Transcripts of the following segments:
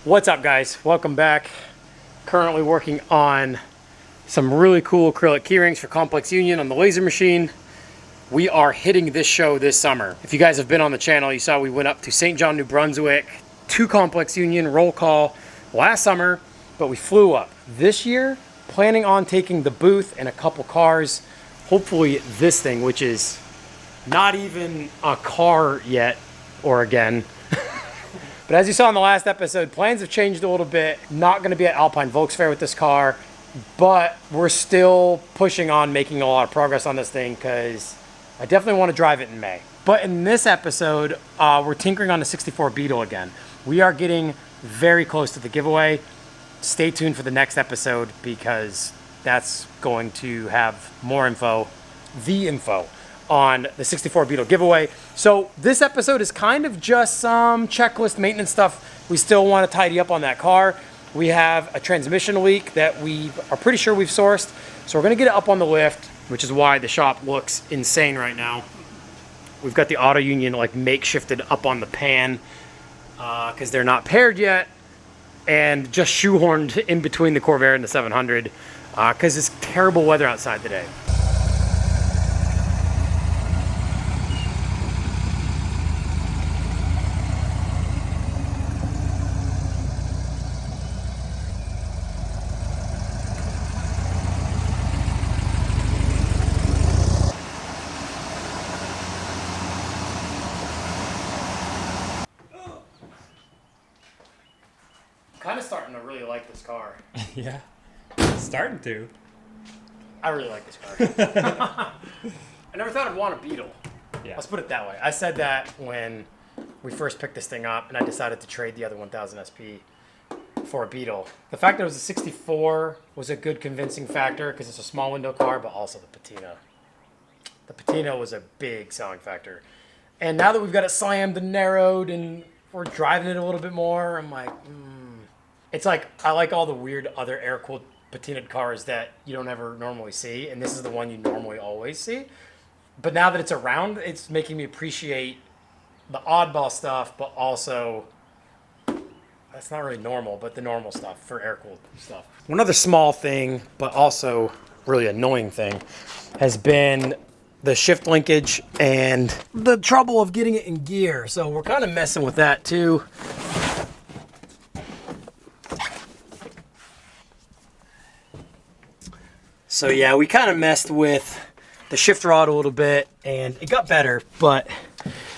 What's up, guys? Welcome back. Currently working on some really cool acrylic key rings for Complex Union on the laser machine. We are hitting this show this summer. If you guys have been on the channel, you saw we went up to St. John, New Brunswick to Complex Union roll call last summer, but we flew up. This year, planning on taking the booth and a couple cars, hopefully this thing, which is not even a car yet, or again. But as you saw in the last episode, plans have changed a little bit. Not going to be at Alpine Volks Fair with this car, but we're still pushing on making a lot of progress on this thing because I definitely want to drive it in May. But in this episode, we're tinkering on the 64 Beetle again. We are getting very close to the giveaway. Stay tuned for the next episode because that's going to have more info, the info on the 64 Beetle giveaway. So this episode is kind of just some checklist maintenance stuff we still want to tidy up on that car. We have a transmission leak that we are pretty sure we've sourced. So we're going to get it up on the lift, which is why the shop looks insane right now. We've got the auto union like makeshifted up on the pan because they're not paired yet, and just shoehorned in between the Corvair and the 700 because it's terrible weather outside today. Kind of starting to really like this car. Yeah, starting to. I really like this car. I never thought I'd want a Beetle. Yeah. Let's put it that way. I said that when we first picked this thing up and I decided to trade the other 1000 SP for a Beetle. The fact that it was a 64 was a good convincing factor because it's a small window car, but also the patina. The patina was a big selling factor. And now that we've got it slammed and narrowed and we're driving it a little bit more, I'm like, It's like, I like all the weird other air-cooled patinaed cars that you don't ever normally see, and this is the one you normally always see. But now that it's around, it's making me appreciate the oddball stuff, but also, that's not really normal, but the normal stuff for air-cooled stuff. One other small thing, but also really annoying thing, has been the shift linkage and the trouble of getting it in gear. So we're kind of messing with that too. So yeah, we kind of messed with the shift rod a little bit and it got better, but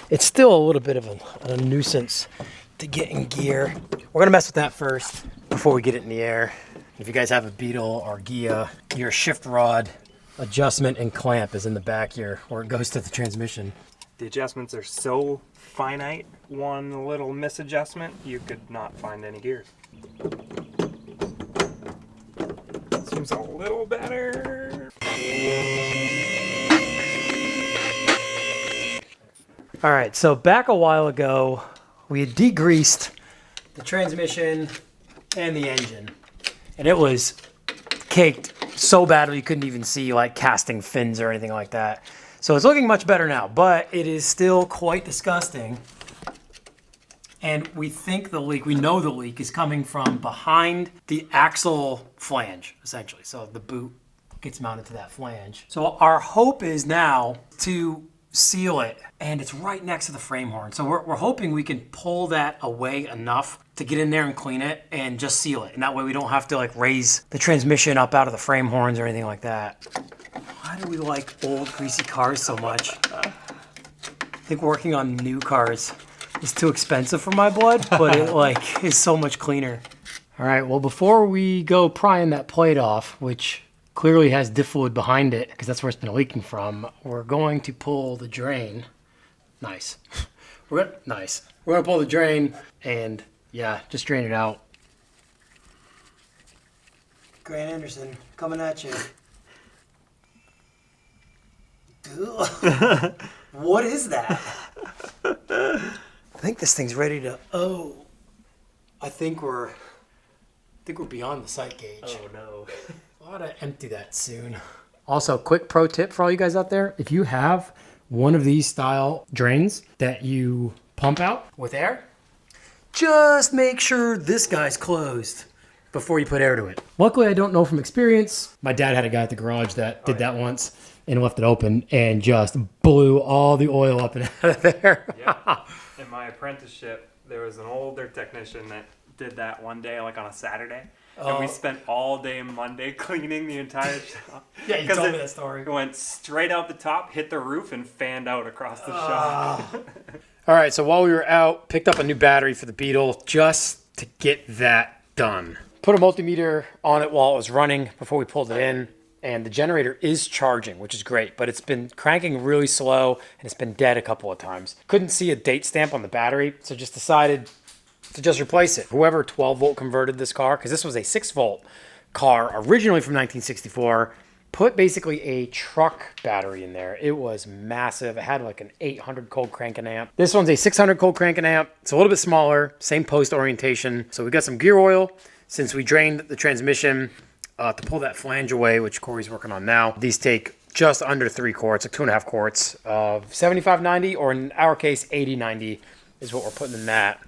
it's still a little bit of a nuisance to get in gear. We're gonna mess with that first before we get it in the air. If you guys have a Beetle or Gia, your shift rod adjustment and clamp is in the back here where it goes to the transmission. The adjustments are so finite, one little misadjustment, you could not find any gears. Seems a little better. All right, so back a while ago, we had degreased the transmission and the engine, and it was caked so badly you couldn't even see like casting fins or anything like that. So it's looking much better now, but it is still quite disgusting. And we think the leak, we know the leak is coming from behind the axle flange, essentially. So the boot gets mounted to that flange. So our hope is now to seal it, and it's right next to the frame horn. So we're hoping we can pull that away enough to get in there and clean it and just seal it. And that way we don't have to like raise the transmission up out of the frame horns or anything like that. Why do we like old greasy cars so much? I think working on new cars is too expensive for my blood, but it like is so much cleaner. All right, well, before we go prying that plate off, which clearly has diff fluid behind it because that's where it's been leaking from, we're going to pull the drain. Nice. Nice. We're gonna pull the drain and yeah, just drain it out. Grant Anderson coming at you. What is that? I think this thing's ready to, I think we're beyond the sight gauge. Oh no. I ought to empty that soon. Also, quick pro tip for all you guys out there. If you have one of these style drains that you pump out with air, just make sure this guy's closed before you put air to it. Luckily, I don't know from experience. My dad had a guy at the garage that did that once and left it open and just blew all the oil up and out of there. Yeah. In my apprenticeship, there was an older technician that did that one day, like on a Saturday. And we spent all day Monday cleaning the entire shop. Yeah, you told me that story. It went straight out the top, hit the roof, and fanned out across the shop. All right, so while we were out, picked up a new battery for the Beetle just to get that done. Put a multimeter on it while it was running before we pulled it in, and the generator is charging, which is great, but it's been cranking really slow, and it's been dead a couple of times. Couldn't see a date stamp on the battery, so just decided to just replace it. Whoever 12-volt converted this car, because this was a 6-volt car originally from 1964, put basically a truck battery in there. It was massive. It had like an 800 cold cranking amp. This one's a 600 cold cranking amp. It's a little bit smaller, same post orientation. So we got some gear oil. Since we drained the transmission to pull that flange away, which Corey's working on now, these take just under 3 quarts, like 2.5 quarts of 75/90, or in our case, 80/90 is what we're putting in that.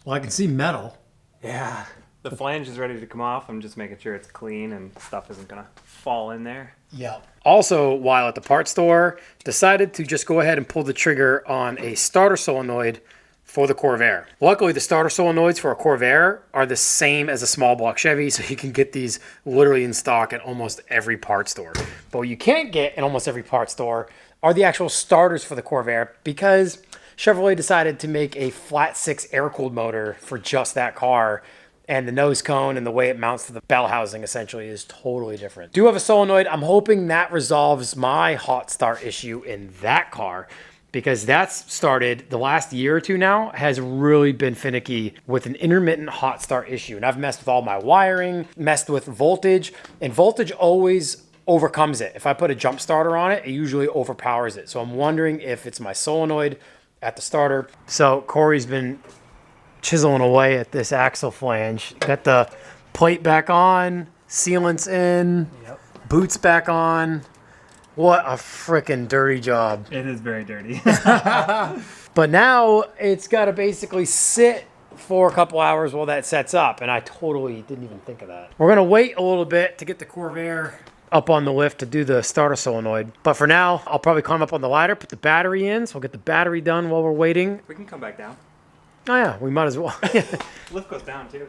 Well, I can see metal. Yeah. The flange is ready to come off. I'm just making sure it's clean and stuff isn't going to fall in there. Yeah. Also, while at the parts store, decided to just go ahead and pull the trigger on a starter solenoid for the Corvair. Luckily, the starter solenoids for a Corvair are the same as a small block Chevy, so you can get these literally in stock at almost every parts store. But what you can't get in almost every parts store are the actual starters for the Corvair, because Chevrolet decided to make a flat 6 air-cooled motor for just that car, and the nose cone and the way it mounts to the bell housing essentially is totally different. Do have a solenoid. I'm hoping that resolves my hot start issue in that car, because that's started the last year or two now, has really been finicky with an intermittent hot start issue. And I've messed with all my wiring, messed with voltage, and voltage always overcomes it. If I put a jump starter on it, it usually overpowers it. So I'm wondering if it's my solenoid at the starter. So Corey's been chiseling away at this axle flange. Got the plate back on, sealant's in, boots back on. What a freaking dirty job. It is very dirty. But now it's got to basically sit for a couple hours while that sets up, and I totally didn't even think of that. We're going to wait a little bit to get the Corvair up on the lift to do the starter solenoid. But for now, I'll probably climb up on the ladder, put the battery in, so we'll get the battery done while we're waiting. We can come back down. Oh yeah, we might as well. Lift goes down too.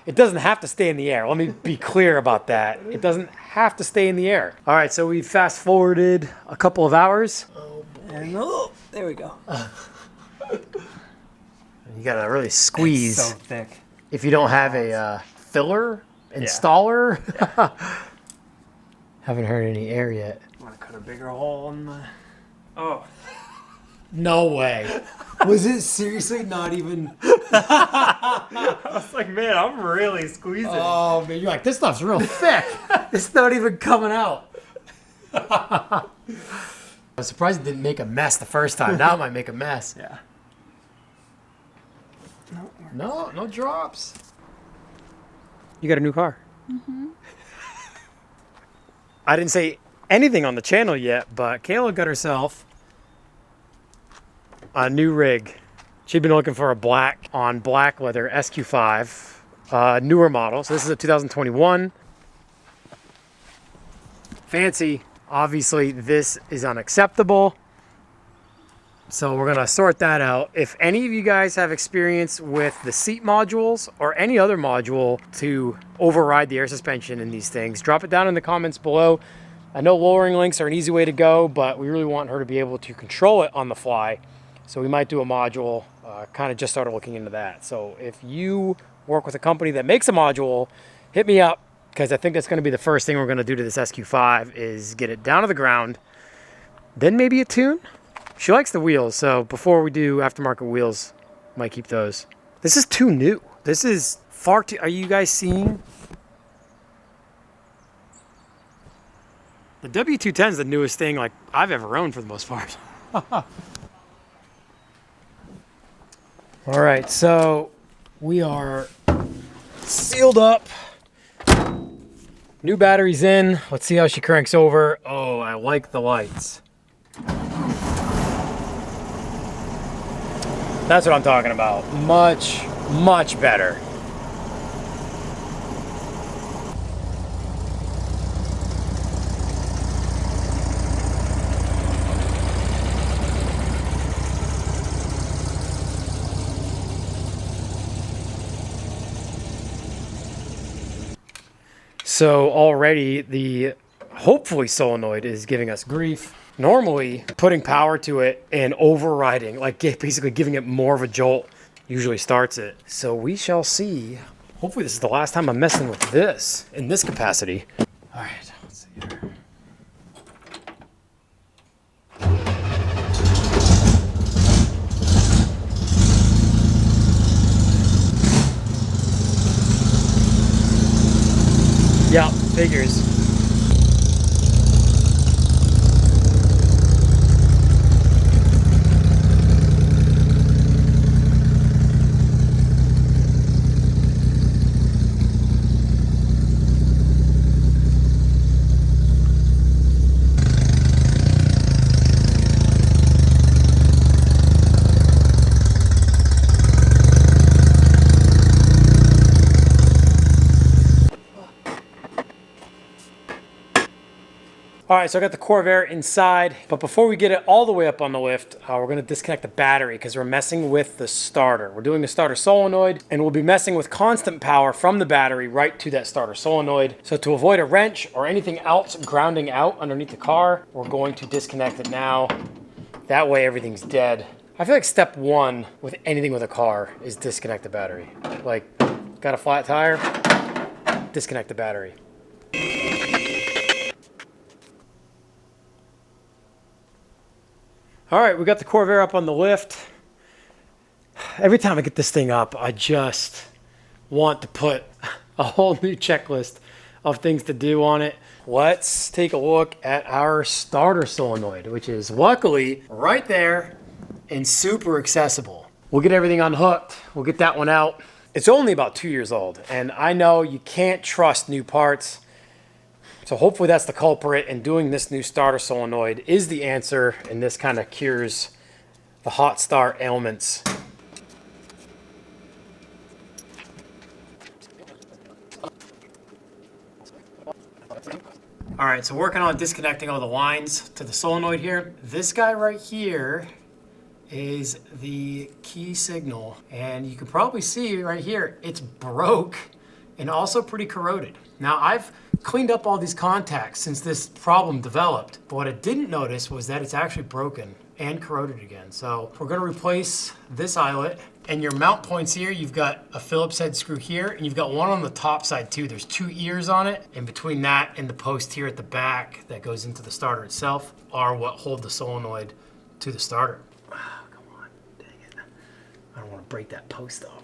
It doesn't have to stay in the air. Let me be clear about that. It doesn't have to stay in the air. All right, so we fast forwarded a couple of hours. Oh boy. And oh, there we go. You gotta really squeeze. It's so thick. If you don't have a filler installer. Haven't heard any air yet. I'm gonna cut a bigger hole in the... Oh. No way. Was it seriously not even... I was like, man, I'm really squeezing. Oh, man, you're like, this stuff's real thick. It's not even coming out. I'm surprised it didn't make a mess the first time. Now it might make a mess. Yeah. No drops. You got a new car. Mm-hmm. I didn't say anything on the channel yet, but Kayla got herself a new rig. She'd been looking for a black on black leather SQ5, newer model. So this is a 2021. Fancy. Obviously, this is unacceptable. So we're gonna sort that out. If any of you guys have experience with the seat modules or any other module to override the air suspension in these things, drop it down in the comments below. I know lowering links are an easy way to go, but we really want her to be able to control it on the fly. So we might do a module, kind of just started looking into that. So if you work with a company that makes a module, hit me up, because I think that's gonna be the first thing we're gonna do to this SQ5 is get it down to the ground, then maybe a tune. She likes the wheels, so before we do aftermarket wheels, might keep those. This is too new. This is far too... Are you guys seeing? The W210 is the newest thing like I've ever owned for the most part. All right, so we are sealed up. New batteries in. Let's see how she cranks over. Oh, I like the lights. That's what I'm talking about. Much, much better. So already the hopefully solenoid is giving us grief. Normally putting power to it and overriding, like basically giving it more of a jolt, usually starts it. So we shall see. Hopefully this is the last time I'm messing with this in this capacity. All right, let's see here. Yeah, figures. All right, so I got the Corvair inside, but before we get it all the way up on the lift, we're gonna disconnect the battery because we're messing with the starter. We're doing the starter solenoid, and we'll be messing with constant power from the battery right to that starter solenoid. So to avoid a wrench or anything else grounding out underneath the car, we're going to disconnect it now. That way everything's dead. I feel like step one with anything with a car is disconnect the battery. Like, got a flat tire, disconnect the battery. All right, we got the Corvair up on the lift. Every time I get this thing up, I just want to put a whole new checklist of things to do on it. Let's take a look at our starter solenoid, which is luckily right there and super accessible. We'll get everything unhooked. We'll get that one out. It's only about 2 years old, and I know you can't trust new parts. So hopefully that's the culprit, and doing this new starter solenoid is the answer, and this kind of cures the hot start ailments. All right, so working on disconnecting all the lines to the solenoid here. This guy right here is the key signal, and you can probably see right here, it's broke and also pretty corroded. Now I've cleaned up all these contacts since this problem developed, but what I didn't notice was that it's actually broken and corroded again. So we're gonna replace this eyelet, and your mount points here, you've got a Phillips head screw here, and you've got one on the top side too. There's 2 ears on it, and between that and the post here at the back that goes into the starter itself are what hold the solenoid to the starter. Oh, come on, dang it. I don't wanna break that post off.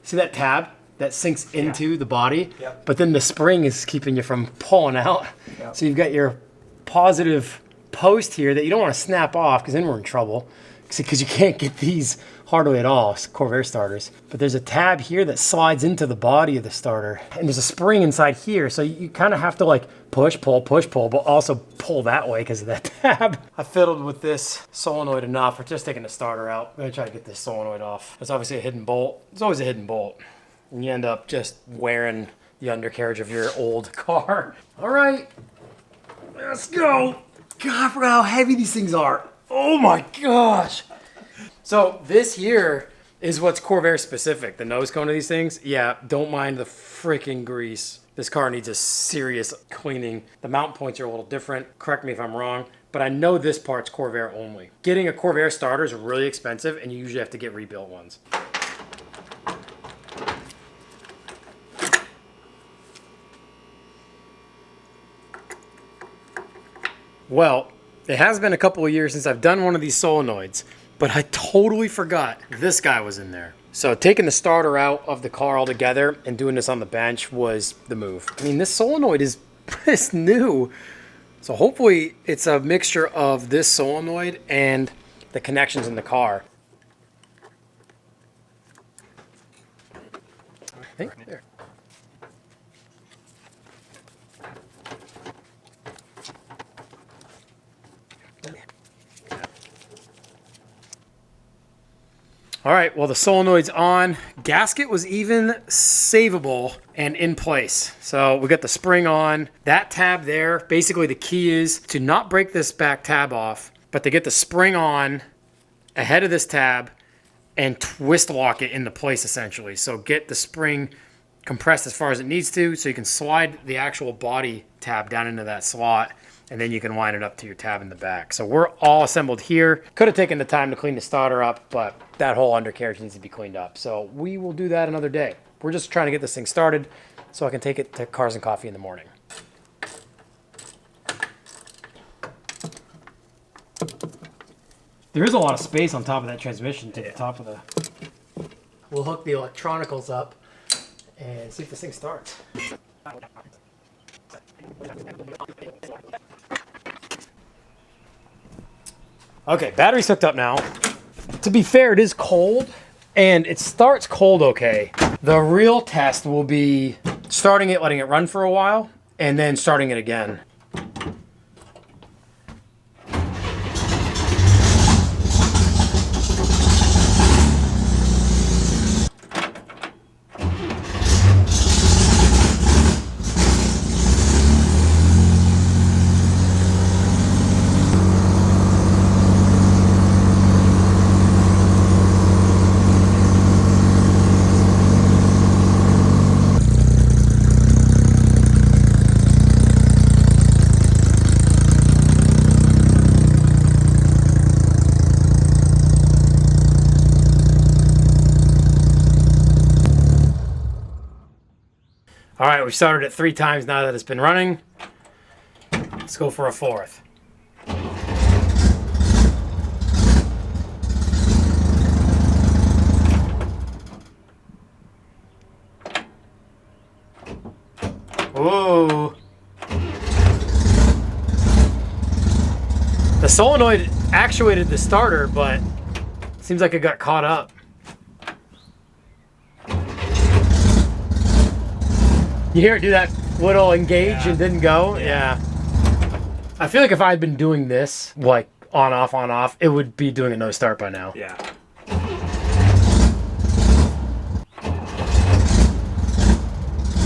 See that tab? That sinks into the body, but then the spring is keeping you from pulling out. So you've got your positive post here that you don't want to snap off because then we're in trouble because you can't get these hardly at all, Corvair starters. But there's a tab here that slides into the body of the starter, and there's a spring inside here, so you kind of have to like push, pull, but also pull that way because of that tab. I fiddled with this solenoid enough. We're just taking the starter out. I'm gonna try to get this solenoid off. It's obviously a hidden bolt. It's always a hidden bolt. And you end up just wearing the undercarriage of your old car. All right, let's go. God, I forgot how heavy these things are. Oh my gosh. So this here is what's Corvair specific. The nose cone of these things, yeah, don't mind the freaking grease. This car needs a serious cleaning. The mount points are a little different. Correct me if I'm wrong, but I know this part's Corvair only. Getting a Corvair starter is really expensive, and you usually have to get rebuilt ones. Well, it has been a couple of years since I've done one of these solenoids, but I totally forgot this guy was in there. So taking the starter out of the car altogether and doing this on the bench was the move. I mean, this solenoid is new. So hopefully it's a mixture of this solenoid and the connections in the car. Hey, there. All right, well, the solenoid's on. Gasket was even savable and in place. So we got the spring on. That tab there, basically the key is to not break this back tab off, but to get the spring on ahead of this tab and twist lock it into place essentially. So get the spring compressed as far as it needs to so you can slide the actual body tab down into that slot, and then you can line it up to your tab in the back. So we're all assembled here. Could have taken the time to clean the starter up, but that whole undercarriage needs to be cleaned up. So we will do that another day. We're just trying to get this thing started so I can take it to Cars and Coffee in the morning. There is a lot of space on top of that transmission to the top of the... We'll hook the electronicals up and see if this thing starts. Okay, battery's hooked up now. To be fair, it is cold, and it starts cold okay. The real test will be starting it, letting it run for a while, and then starting it again. All right, we started it 3 times now that it's been running. Let's go for a 4th. Whoa. The solenoid actuated the starter, but seems like it got caught up. You hear it do that little engage and didn't go? Yeah. I feel like if I had been doing this, like on off, it would be doing a no start by now. Yeah.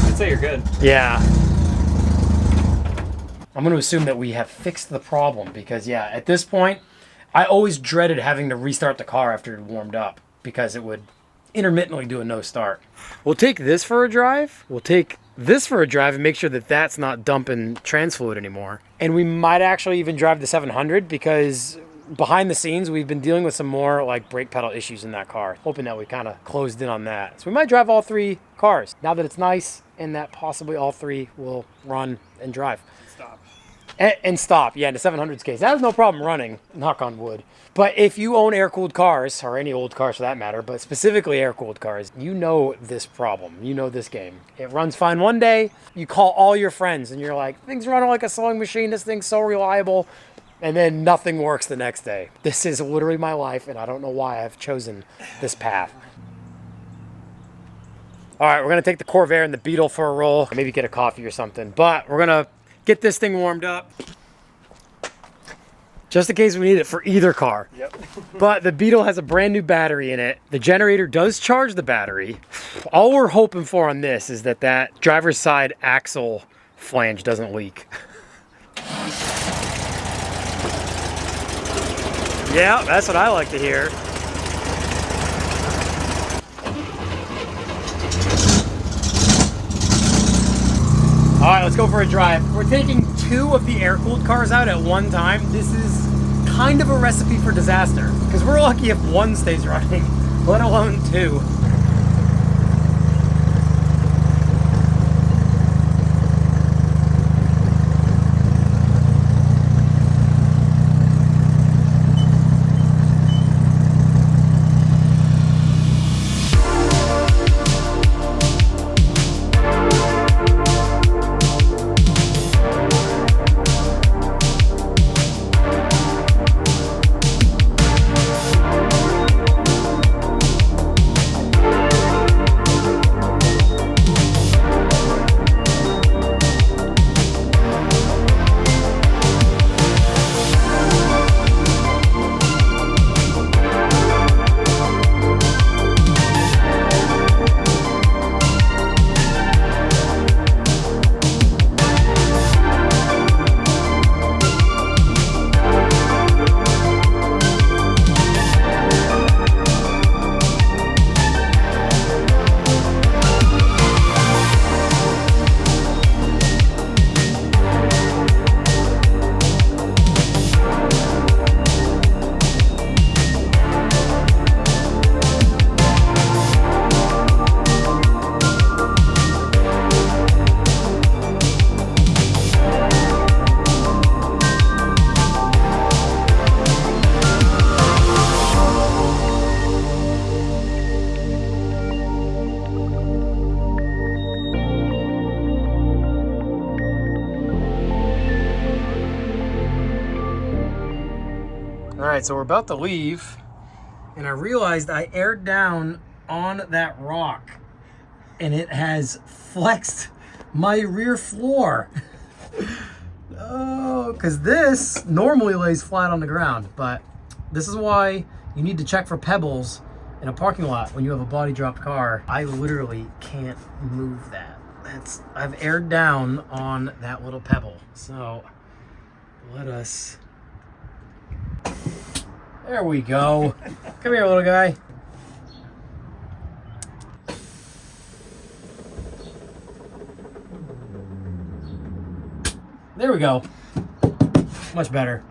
I'd say you're good. Yeah. I'm going to assume that we have fixed the problem because, yeah, at this point, I always dreaded having to restart the car after it warmed up because it would intermittently do a no start. We'll take this for a drive. We'll take this for a drive and make sure that that's not dumping trans fluid anymore. And we might actually even drive the 700 because behind the scenes, we've been dealing with some more like brake pedal issues in that car, hoping that we kind of closed in on that. So we might drive all 3 cars now that it's nice and that possibly all 3 will run and drive. Stop. And stop. Yeah, in the 700's case. That has no problem running, knock on wood. But if you own air-cooled cars, or any old cars for that matter, but specifically air-cooled cars, you know this problem. You know this game. It runs fine one day, you call all your friends, and you're like, things run like a sewing machine, this thing's so reliable, and then nothing works the next day. This is literally my life, and I don't know why I've chosen this path. All right, we're going to take the Corvair and the Beetle for a roll, maybe get a coffee or something, but we're going to get this thing warmed up. Just in case we need it for either car. Yep. But the Beetle has a brand new battery in it. The generator does charge the battery. All we're hoping for on this is that that driver's side axle flange doesn't leak. Yeah, that's what I like to hear. All right, let's go for a drive. We're taking 2 of the air-cooled cars out at one time. This is kind of a recipe for disaster because we're lucky if 1 stays running, let alone 2. right, so we're about to leave, and I realized I aired down on that rock, and it has flexed my rear floor. Oh, because this normally lays flat on the ground, but this is why you need to check for pebbles in a parking lot when you have a body dropped car. I literally can't move that. I've aired down on that little pebble. So let us, there we go. Come here, little guy. There we go. Much better.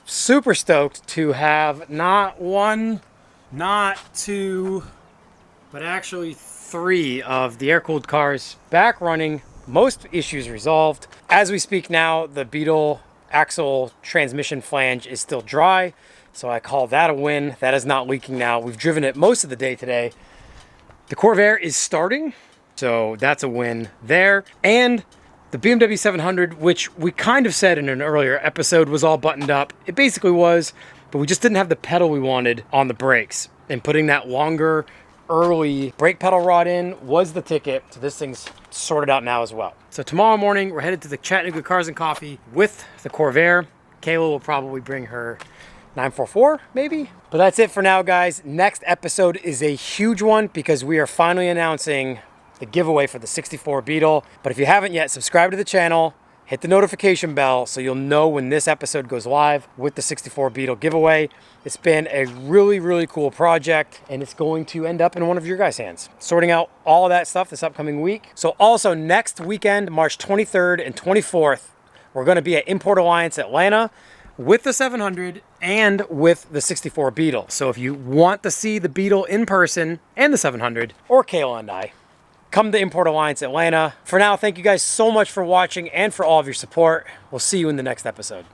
Super stoked to have not one, not two, but actually 3 of the air-cooled cars back running. Most issues resolved. As we speak now, the Beetle axle transmission flange is still dry, so I call that a win. That is not leaking now. We've driven it most of the day today. The Corvair is starting, so that's a win there. And the BMW 700, which we kind of said in an earlier episode was all buttoned up. It basically was, but we just didn't have the pedal we wanted on the brakes. And putting that longer, early brake pedal rod in was the ticket. So this thing's sorted out now as well. So tomorrow morning, we're headed to the Chattanooga Cars and Coffee with the Corvair. Kayla will probably bring her 944 maybe. But that's it for now, guys. Next episode is a huge one because we are finally announcing the giveaway for the 64 Beetle. But if you haven't yet, subscribe to the channel, hit the notification bell so you'll know when this episode goes live with the 64 Beetle giveaway. It's been a really, really cool project, and it's going to end up in one of your guys' hands. Sorting out all of that stuff this upcoming week. So also next weekend, March 23rd and 24th, we're gonna be at Import Alliance Atlanta with the 700 and with the 64 Beetle. So if you want to see the Beetle in person and the 700, or Kayla and I, come to Import Alliance Atlanta. For now, thank you guys so much for watching and for all of your support. We'll see you in the next episode.